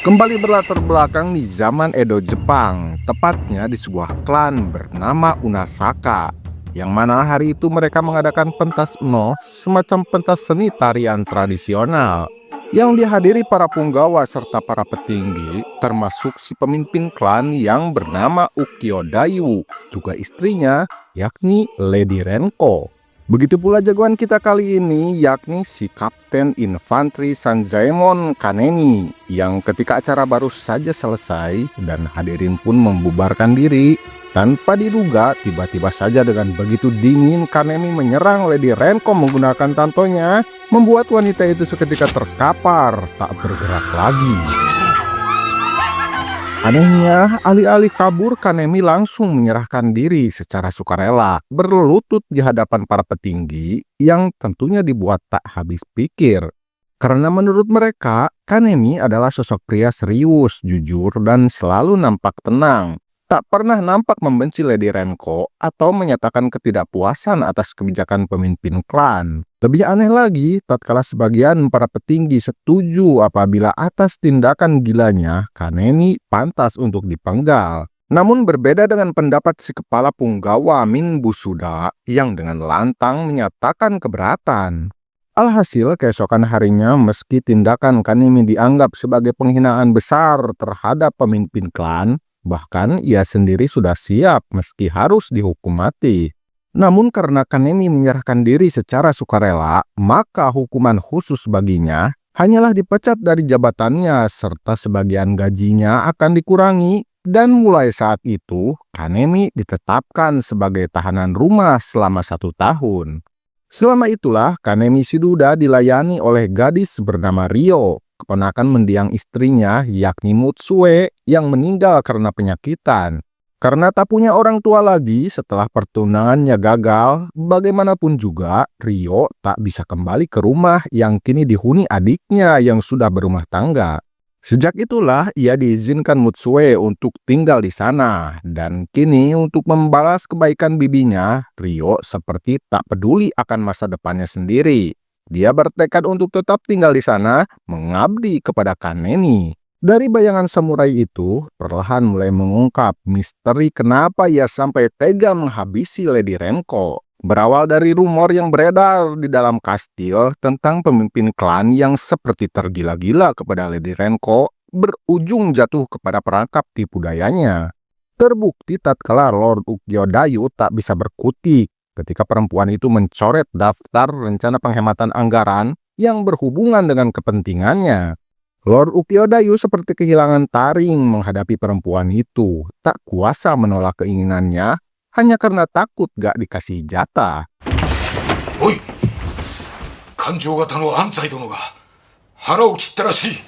Kembali berlatar belakang di zaman Edo Jepang, tepatnya di sebuah klan bernama Unasaka, yang mana hari itu mereka mengadakan pentas Uno, semacam pentas seni tarian tradisional, yang dihadiri para punggawa serta para petinggi, termasuk si pemimpin klan yang bernama Ukyo Dayu, juga istrinya, yakni Lady Renko. Begitu pula jagoan kita kali ini, yakni si Kapten Infanteri Sanzaemon Kanemi, yang ketika acara baru saja selesai dan hadirin pun membubarkan diri. Tanpa diduga, tiba-tiba saja dengan begitu dingin Kanemi menyerang Lady Renko menggunakan tantonya, membuat wanita itu seketika terkapar, tak bergerak lagi. Anehnya, alih-alih kabur, Kanemi langsung menyerahkan diri secara sukarela, berlutut di hadapan para petinggi yang tentunya dibuat tak habis pikir. Karena menurut mereka, Kanemi adalah sosok pria serius, jujur, dan selalu nampak tenang. Tak pernah nampak membenci Lady Renko atau menyatakan ketidakpuasan atas kebijakan pemimpin klan. Lebih aneh lagi, tatkala sebagian para petinggi setuju apabila atas tindakan gilanya, Kanemi pantas untuk dipenggal. Namun berbeda dengan pendapat si kepala punggawa Min Busuda yang dengan lantang menyatakan keberatan. Alhasil, keesokan harinya meski tindakan Kanemi dianggap sebagai penghinaan besar terhadap pemimpin klan, bahkan ia sendiri sudah siap meski harus dihukum mati. Namun karena Kanemi menyerahkan diri secara sukarela, maka hukuman khusus baginya hanyalah dipecat dari jabatannya serta sebagian gajinya akan dikurangi, dan mulai saat itu Kanemi ditetapkan sebagai tahanan rumah selama 1 tahun. Selama itulah Kanemi Shiduda dilayani oleh gadis bernama Ryo, keponakan mendiang istrinya yakni Mutsue yang meninggal karena penyakitan. Karena tak punya orang tua lagi setelah pertunangannya gagal, bagaimanapun juga Ryo tak bisa kembali ke rumah yang kini dihuni adiknya yang sudah berumah tangga. Sejak itulah ia diizinkan Mutsue untuk tinggal di sana, dan kini untuk membalas kebaikan bibinya, Ryo seperti tak peduli akan masa depannya sendiri. Dia bertekad untuk tetap tinggal di sana, mengabdi kepada Kanemi. Dari bayangan samurai itu, perlahan mulai mengungkap misteri kenapa ia sampai tega menghabisi Lady Renko. Berawal dari rumor yang beredar di dalam kastil tentang pemimpin klan yang seperti tergila-gila kepada Lady Renko, berujung jatuh kepada perangkap tipu dayanya. Terbukti tatkala Lord Ukyo Dayu tak bisa berkutik ketika perempuan itu mencoret daftar rencana penghematan anggaran yang berhubungan dengan kepentingannya. Lord Ukyo Dayu seperti kehilangan taring menghadapi perempuan itu, tak kuasa menolak keinginannya hanya karena takut gak dikasih jatah. Oi, Kanjou-gata no Anzai dono ga hara o kitta rashii.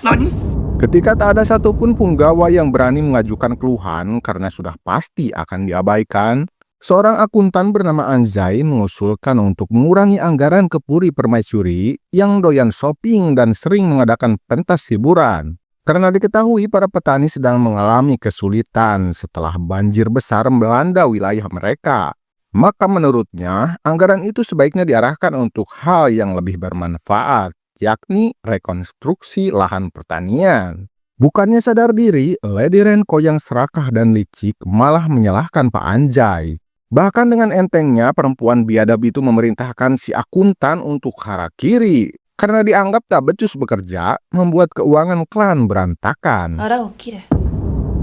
Nani? Ketika tak ada satupun punggawa yang berani mengajukan keluhan karena sudah pasti akan diabaikan, seorang akuntan bernama Anzai mengusulkan untuk mengurangi anggaran ke Puri Permaisuri yang doyan shopping dan sering mengadakan pentas hiburan. Karena diketahui para petani sedang mengalami kesulitan setelah banjir besar melanda wilayah mereka, maka menurutnya anggaran itu sebaiknya diarahkan untuk hal yang lebih bermanfaat, yakni rekonstruksi lahan pertanian. Bukannya sadar diri, Lady Renko yang serakah dan licik malah menyalahkan Pak Anzai. Bahkan dengan entengnya perempuan biadab itu memerintahkan si akuntan untuk harakiri. Karena dianggap tak becus bekerja, membuat keuangan klan berantakan.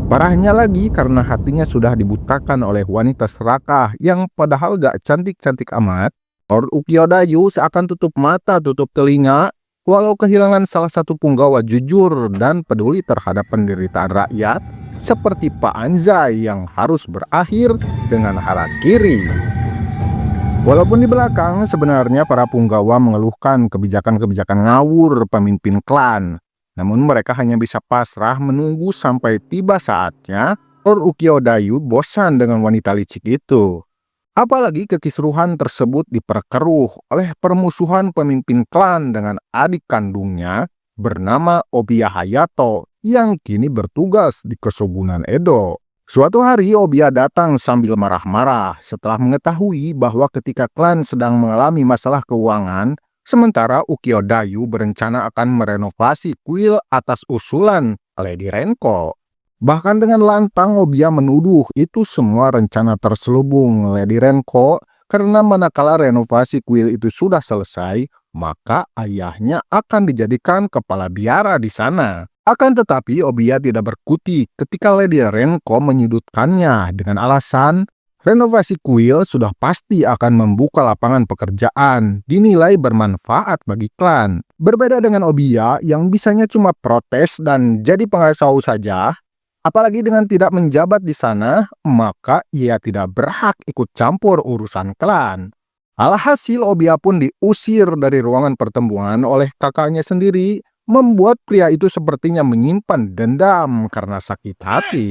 Parahnya lagi karena hatinya sudah dibutakan oleh wanita serakah yang padahal gak cantik-cantik amat, Lord Ukyo Dayu seakan tutup mata tutup telinga, walau kehilangan salah satu punggawa jujur dan peduli terhadap penderitaan rakyat, seperti Pak Anzai yang harus berakhir dengan harakiri. Walaupun di belakang sebenarnya para punggawa mengeluhkan kebijakan-kebijakan ngawur pemimpin klan, namun mereka hanya bisa pasrah menunggu sampai tiba saatnya Lord Ukyo Dayu bosan dengan wanita licik itu. Apalagi kekisruhan tersebut diperkeruh oleh permusuhan pemimpin klan dengan adik kandungnya bernama Obiya Hayato yang kini bertugas di Kesubunan Edo. Suatu hari Obiya datang sambil marah-marah setelah mengetahui bahwa ketika klan sedang mengalami masalah keuangan, Sementara Ukyo Dayu berencana akan merenovasi kuil atas usulan Lady Renko. Bahkan dengan lantang Obia menuduh itu semua rencana terselubung Lady Renko karena manakala renovasi kuil itu sudah selesai, maka ayahnya akan dijadikan kepala biara di sana. Akan tetapi Obia tidak berkutik ketika Lady Renko menyudutkannya dengan alasan renovasi kuil sudah pasti akan membuka lapangan pekerjaan, dinilai bermanfaat bagi klan. Berbeda dengan Obia yang bisanya cuma protes dan jadi pengacau saja, apalagi dengan tidak menjabat di sana, maka ia tidak berhak ikut campur urusan klan. Alhasil Obia pun diusir dari ruangan pertemuan oleh kakaknya sendiri, membuat pria itu sepertinya menyimpan dendam karena sakit hati.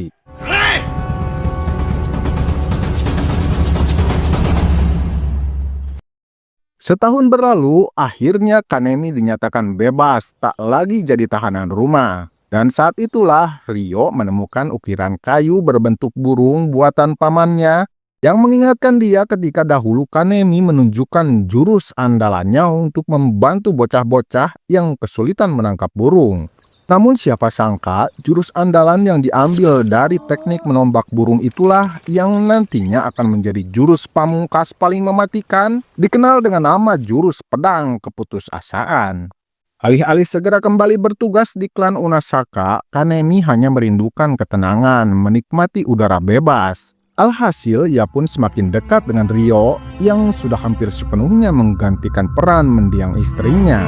Setahun berlalu, akhirnya Kanemi dinyatakan bebas, tak lagi jadi tahanan rumah. Dan saat itulah Ryo menemukan ukiran kayu berbentuk burung buatan pamannya yang mengingatkan dia ketika dahulu Kanemi menunjukkan jurus andalannya untuk membantu bocah-bocah yang kesulitan menangkap burung. Namun siapa sangka jurus andalan yang diambil dari teknik menombak burung itulah yang nantinya akan menjadi jurus pamungkas paling mematikan, dikenal dengan nama jurus pedang keputusasaan. Alih-alih segera kembali bertugas di klan Unasaka, Kanemi hanya merindukan ketenangan, menikmati udara bebas. Alhasil, ia pun semakin dekat dengan Ryo yang sudah hampir sepenuhnya menggantikan peran mendiang istrinya.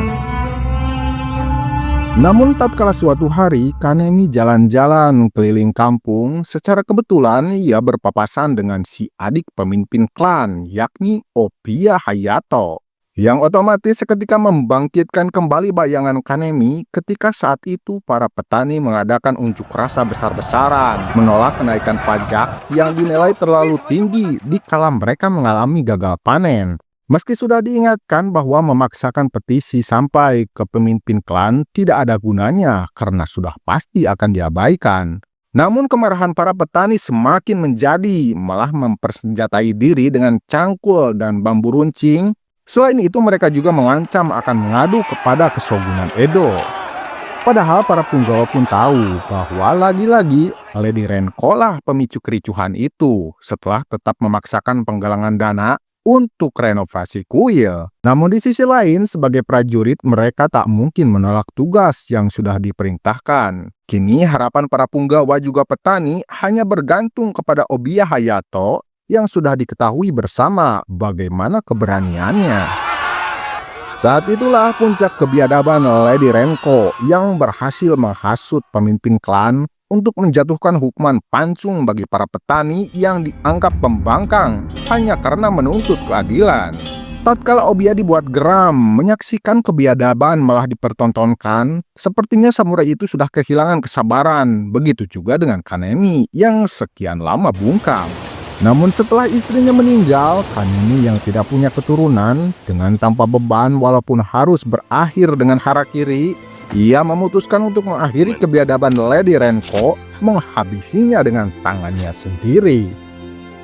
Namun tatkala suatu hari Kanemi jalan-jalan keliling kampung, secara kebetulan ia berpapasan dengan si adik pemimpin klan, yakni Obia Hayato, yang otomatis seketika membangkitkan kembali bayangan Kanemi ketika saat itu para petani mengadakan unjuk rasa besar-besaran menolak kenaikan pajak yang dinilai terlalu tinggi dikala mereka mengalami gagal panen. Meski sudah diingatkan bahwa memaksakan petisi sampai ke pemimpin klan tidak ada gunanya karena sudah pasti akan diabaikan. Namun kemarahan para petani semakin menjadi, malah mempersenjatai diri dengan cangkul dan bambu runcing. Selain itu mereka juga mengancam akan mengadu kepada Kesogunan Edo. Padahal para punggawa pun tahu bahwa lagi-lagi Lady Renko lah pemicu kericuhan itu setelah tetap memaksakan penggalangan dana untuk renovasi kuil. Namun di sisi lain, sebagai prajurit mereka tak mungkin menolak tugas yang sudah diperintahkan. Kini harapan para punggawa juga petani hanya bergantung kepada Obia Hayato yang sudah diketahui bersama bagaimana keberaniannya. Saat itulah puncak kebiadaban Lady Renko yang berhasil menghasut pemimpin klan untuk menjatuhkan hukuman pancung bagi para petani yang dianggap pembangkang hanya karena menuntut keadilan. Tatkala Obia dibuat geram, menyaksikan kebiadaban malah dipertontonkan, sepertinya samurai itu sudah kehilangan kesabaran. Begitu juga dengan Kanemi yang sekian lama bungkam. Namun setelah istrinya meninggal, Kanemi yang tidak punya keturunan, dengan tanpa beban walaupun harus berakhir dengan harakiri, ia memutuskan untuk mengakhiri kebiadaban Lady Renko, menghabisinya dengan tangannya sendiri.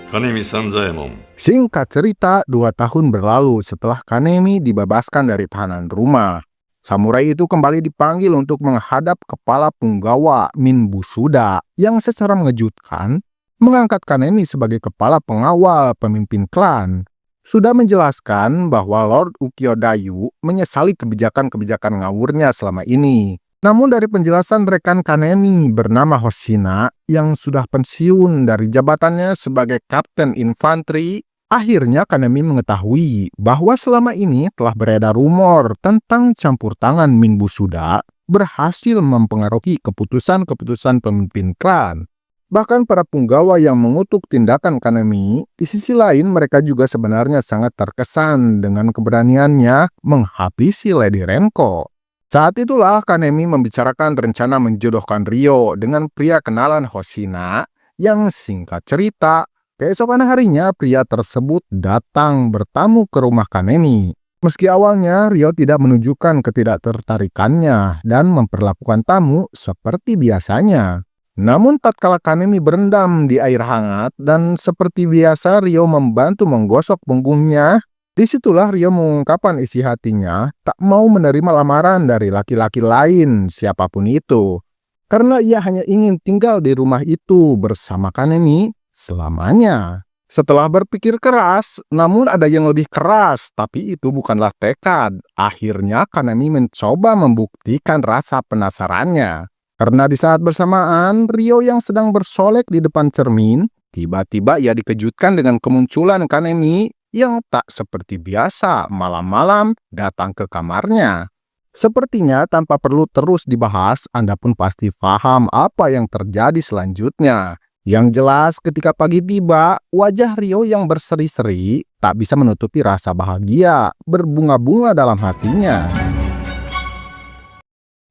Kanemi Sanzaemon. Singkat cerita, 2 tahun berlalu setelah Kanemi dibebaskan dari tahanan rumah. Samurai itu kembali dipanggil untuk menghadap kepala punggawa Minbusuda yang secara mengejutkan mengangkat Kanemi sebagai kepala pengawal pemimpin klan. Sudah menjelaskan bahwa Lord Ukyo Dayu menyesali kebijakan-kebijakan ngawurnya selama ini. Namun dari penjelasan rekan Kanemi bernama Hoshina yang sudah pensiun dari jabatannya sebagai kapten infanteri, akhirnya Kanemi mengetahui bahwa selama ini telah beredar rumor tentang campur tangan Minbusuda berhasil mempengaruhi keputusan-keputusan pemimpin klan. Bahkan para punggawa yang mengutuk tindakan Kanemi, di sisi lain mereka juga sebenarnya sangat terkesan dengan keberaniannya menghabisi Lady Renko. Saat itulah Kanemi membicarakan rencana menjodohkan Ryo dengan pria kenalan Hoshina yang singkat cerita, keesokan harinya pria tersebut datang bertamu ke rumah Kanemi. Meski awalnya Ryo tidak menunjukkan ketidaktertarikannya dan memperlakukan tamu seperti biasanya. Namun tatkala Kanemi berendam di air hangat dan seperti biasa Ryo membantu menggosok punggungnya, Disitulah Ryo mengungkapkan isi hatinya tak mau menerima lamaran dari laki-laki lain siapapun itu. Karena ia hanya ingin tinggal di rumah itu bersama Kanemi selamanya. Setelah berpikir keras, namun ada yang lebih keras, tapi itu bukanlah tekad. Akhirnya Kanemi mencoba membuktikan rasa penasarannya. Karena di saat bersamaan, Ryo yang sedang bersolek di depan cermin, tiba-tiba ia dikejutkan dengan kemunculan Kanemi yang tak seperti biasa malam-malam datang ke kamarnya. Sepertinya tanpa perlu terus dibahas, Anda pun pasti paham apa yang terjadi selanjutnya. Yang jelas ketika pagi tiba, wajah Ryo yang berseri-seri tak bisa menutupi rasa bahagia berbunga-bunga dalam hatinya.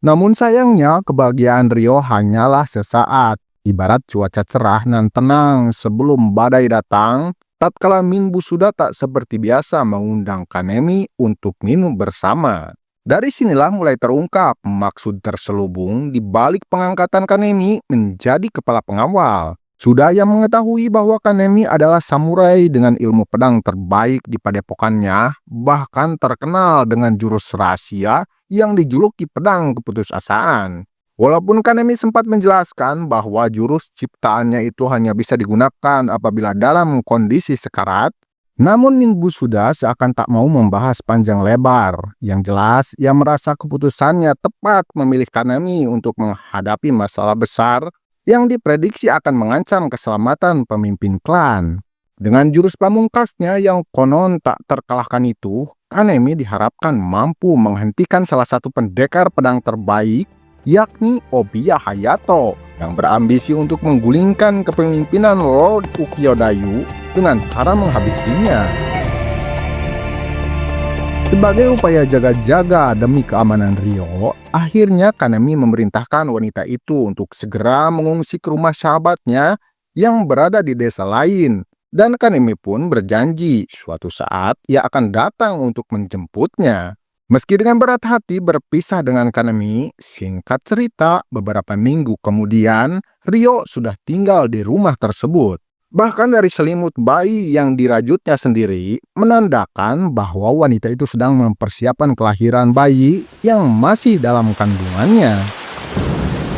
Namun sayangnya kebahagiaan Ryo hanyalah sesaat, ibarat cuaca cerah dan tenang sebelum badai datang. Tatkala Minbu sudah tak seperti biasa mengundang Kanemi untuk minum bersama. Dari sinilah mulai terungkap maksud terselubung di balik pengangkatan Kanemi menjadi kepala pengawal. Sudah ia mengetahui bahwa Kanemi adalah samurai dengan ilmu pedang terbaik di padepokannya, bahkan terkenal dengan jurus rahasia yang dijuluki pedang keputusasaan. Walaupun Kanemi sempat menjelaskan bahwa jurus ciptaannya itu hanya bisa digunakan apabila dalam kondisi sekarat, namun Minbu sudah seakan tak mau membahas panjang lebar. Yang jelas, ia merasa keputusannya tepat memilih Kanemi untuk menghadapi masalah besar yang diprediksi akan mengancam keselamatan pemimpin klan. Dengan jurus pamungkasnya yang konon tak terkalahkan itu, Kanemi diharapkan mampu menghentikan salah satu pendekar pedang terbaik, yakni Obiya Hayato, yang berambisi untuk menggulingkan kepemimpinan Lord Ukiyo-dayu dengan cara menghabisinya. Sebagai upaya jaga-jaga demi keamanan Ryo, akhirnya Kanemi memerintahkan wanita itu untuk segera mengungsi ke rumah sahabatnya yang berada di desa lain. Dan Kanemi pun berjanji suatu saat ia akan datang untuk menjemputnya. Meski dengan berat hati berpisah dengan Kanemi, singkat cerita beberapa minggu kemudian Ryo sudah tinggal di rumah tersebut. Bahkan dari selimut bayi yang dirajutnya sendiri menandakan bahwa wanita itu sedang mempersiapkan kelahiran bayi yang masih dalam kandungannya.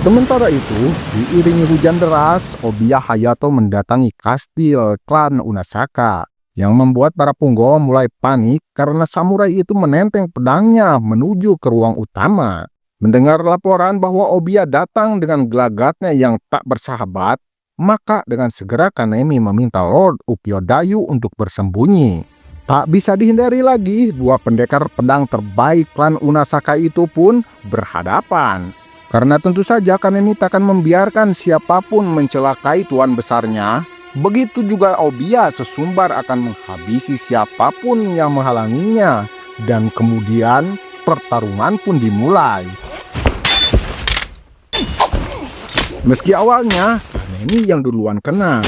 Sementara itu, diiringi hujan deras, Obiya Hayato mendatangi kastil klan Unasaka, yang membuat para punggawa mulai panik karena samurai itu menenteng pedangnya menuju ke ruang utama. Mendengar laporan bahwa Obiya datang dengan gelagatnya yang tak bersahabat, maka dengan segera Kanemi meminta Lord Ukiyo-dayu untuk bersembunyi. Tak bisa dihindari lagi, dua pendekar pedang terbaik klan Unasaka itu pun berhadapan. Karena tentu saja Kanemi tak akan membiarkan siapapun mencelakai tuan besarnya, begitu juga Obiya sesumbar akan menghabisi siapapun yang menghalanginya. Dan kemudian pertarungan pun dimulai. Meski awalnya Kanemi yang duluan kena,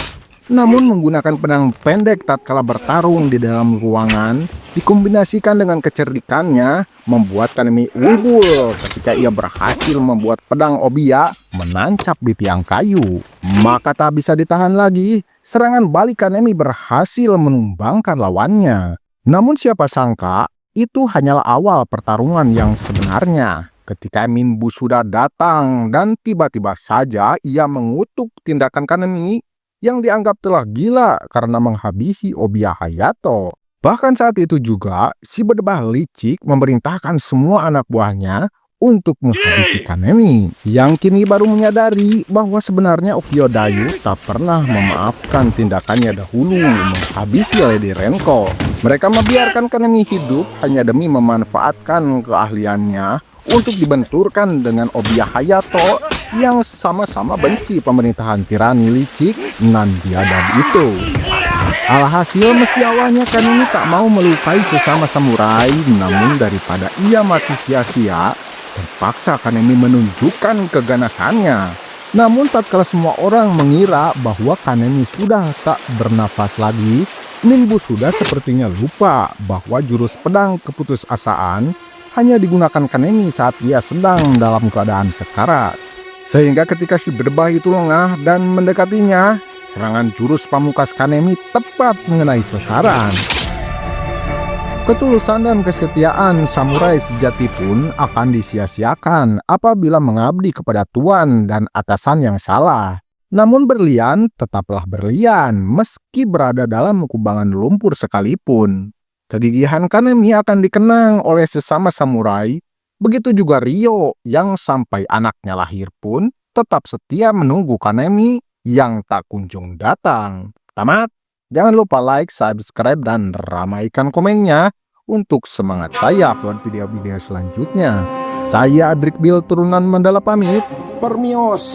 namun menggunakan pedang pendek tatkala bertarung di dalam ruangan dikombinasikan dengan kecerdikannya membuat Kanemi unggul ketika ia berhasil membuat pedang Obiya menancap di tiang kayu. Maka tak bisa ditahan lagi, serangan balik Kanemi berhasil menumbangkan lawannya. Namun siapa sangka itu hanyalah awal pertarungan yang sebenarnya. Ketika Minbu sudah datang dan tiba-tiba saja ia mengutuk tindakan Kanemi yang dianggap telah gila karena menghabisi Obiya Hayato. Bahkan saat itu juga, si berdebah licik memerintahkan semua anak buahnya untuk menghabisi Kanemi, yang kini baru menyadari bahwa sebenarnya Ukiyo-dayu tak pernah memaafkan tindakannya dahulu menghabisi Lady Renko. Mereka membiarkan Kanemi hidup hanya demi memanfaatkan keahliannya untuk dibenturkan dengan Obiya Hayato yang sama-sama benci pemerintahan tirani licik nan biadab itu. Alhasil meski awalnya Kanemi tak mau melukai sesama samurai, namun daripada ia mati sia-sia, terpaksa Kanemi menunjukkan keganasannya. Namun tatkala semua orang mengira bahwa Kanemi sudah tak bernafas lagi, Minbu sudah sepertinya lupa bahwa jurus pedang keputusasaan hanya digunakan Kanemi saat ia sedang dalam keadaan sekarat. Sehingga ketika si berdebah itu lengah dan mendekatinya, serangan jurus pamungkas Kanemi tepat mengenai sasaran. Ketulusan dan kesetiaan samurai sejati pun akan disia-siakan apabila mengabdi kepada tuan dan atasan yang salah. Namun berlian tetaplah berlian meski berada dalam kubangan lumpur sekalipun. Kegigihan Kanemi akan dikenang oleh sesama samurai. Begitu juga Ryo yang sampai anaknya lahir pun tetap setia menunggu Kanemi yang tak kunjung datang. Tamat. Jangan lupa like, subscribe, dan ramaikan komennya untuk semangat saya upload video-video selanjutnya. Saya Adrik Bil turunan Mandala pamit. Permios.